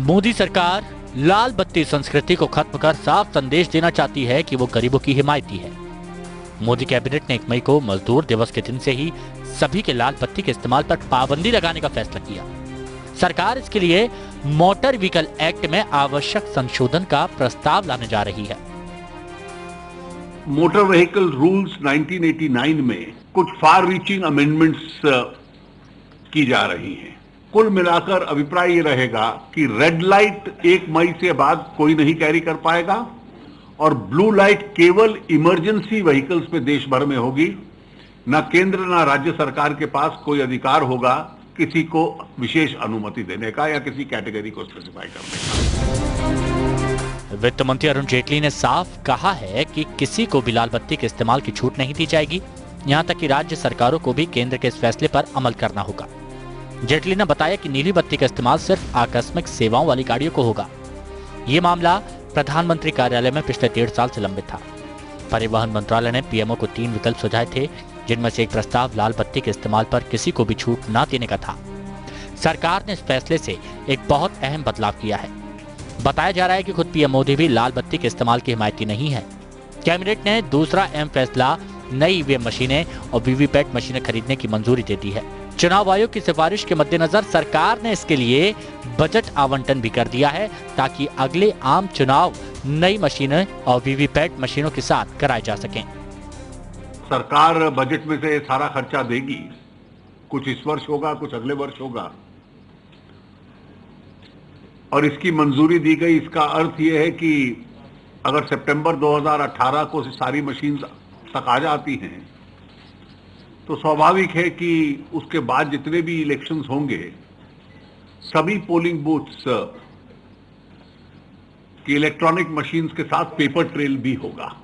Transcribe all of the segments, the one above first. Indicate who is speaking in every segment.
Speaker 1: मोदी सरकार लाल बत्ती संस्कृति को खत्म कर साफ संदेश देना चाहती है कि वो गरीबों की हिमायती है। मोदी कैबिनेट ने 1 मई को मजदूर दिवस के दिन से ही सभी के लाल बत्ती के इस्तेमाल पर पाबंदी लगाने का फैसला किया। सरकार इसके लिए मोटर व्हीकल एक्ट में आवश्यक संशोधन का प्रस्ताव लाने जा रही है।
Speaker 2: मोटर व्हीकल रूल्स 1989 में कुछ फार रीचिंग अमेंडमेंट्स की जा रही हैं। कुल मिलाकर अभिप्राय ये रहेगा कि रेड लाइट 1 मई से बाद कोई नहीं कैरी कर पाएगा और ब्लू लाइट केवल इमरजेंसी व्हीकल्स में देश भर में होगी। न केंद्र न राज्य सरकार के पास कोई अधिकार होगा किसी को विशेष अनुमति देने का या किसी कैटेगरी को स्पेसिफाई करने का।
Speaker 1: वित्त मंत्री अरुण जेटली ने साफ कहा है कि किसी को भी लाल बत्ती के इस्तेमाल की छूट नहीं दी जाएगी। यहां तक कि राज्य सरकारों को भी केंद्र के इस फैसले पर अमल करना होगा। जेटली ने बताया कि नीली बत्ती का इस्तेमाल सिर्फ आकस्मिक सेवाओं वाली गाड़ियों को होगा। ये मामला प्रधानमंत्री कार्यालय में पिछले 1.5 साल से लंबित था। परिवहन मंत्रालय ने पीएमओ को 3 विकल्प सुझाए थे, जिनमें से एक प्रस्ताव लाल बत्ती के इस्तेमाल पर किसी को भी छूट न देने का था। सरकार ने इस फैसले से एक बहुत अहम बदलाव किया है। बताया जा रहा है कि खुद पीएम मोदी भी लाल बत्ती के इस्तेमाल की हिमायती नहीं है। कैबिनेट ने दूसरा अहम फैसला नई ईवीएम मशीनें और वीवीपैट मशीनें खरीदने की मंजूरी दे दी है। चुनाव आयोग की सिफारिश के मद्देनजर सरकार ने इसके लिए बजट आवंटन भी कर दिया है, ताकि अगले आम चुनाव नई मशीनें और वीवीपैट मशीनों के साथ कराए जा सकें।
Speaker 2: सरकार बजट में से सारा खर्चा देगी, कुछ इस वर्ष होगा, कुछ अगले वर्ष होगा, और इसकी मंजूरी दी गई। इसका अर्थ यह है कि अगर सितंबर 2018 को सारी मशीन तक आ जाती हैं तो स्वाभाविक है कि उसके बाद जितने भी इलेक्शंस होंगे सभी पोलिंग बूथ्स की इलेक्ट्रॉनिक मशीन्स के साथ पेपर ट्रेल भी होगा।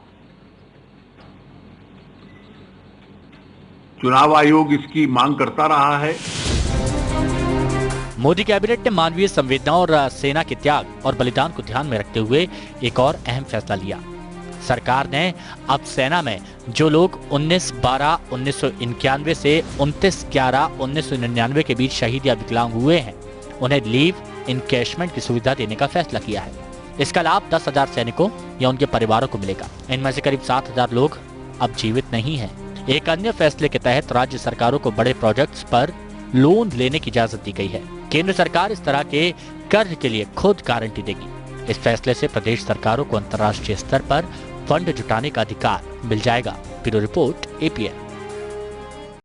Speaker 2: चुनाव आयोग इसकी मांग करता रहा है।
Speaker 1: मोदी कैबिनेट ने मानवीय संवेदना और सेना के त्याग और बलिदान को ध्यान में रखते हुए एक और अहम फैसला लिया। सरकार ने अब सेना में जो लोग 19/12/1991 से 29/11/1999 के बीच शहीद या विकलांग हुए हैं, उन्हें लीव इनकैशमेंट की सुविधा देने का फैसला किया है। इसका लाभ 10,000 सैनिकों या उनके परिवारों को मिलेगा। इनमें से करीब 7,000 लोग अब जीवित नहीं हैं। एक अन्य फैसले के तहत राज्य सरकारों को बड़े प्रोजेक्ट्स पर लोन लेने की इजाजत दी गई है। केंद्र सरकार इस तरह के कर्ज के लिए खुद गारंटी देगी। इस फैसले से प्रदेश सरकारों को अंतर्राष्ट्रीय स्तर पर फंड जुटाने का अधिकार मिल जाएगा। Bureau report, APN।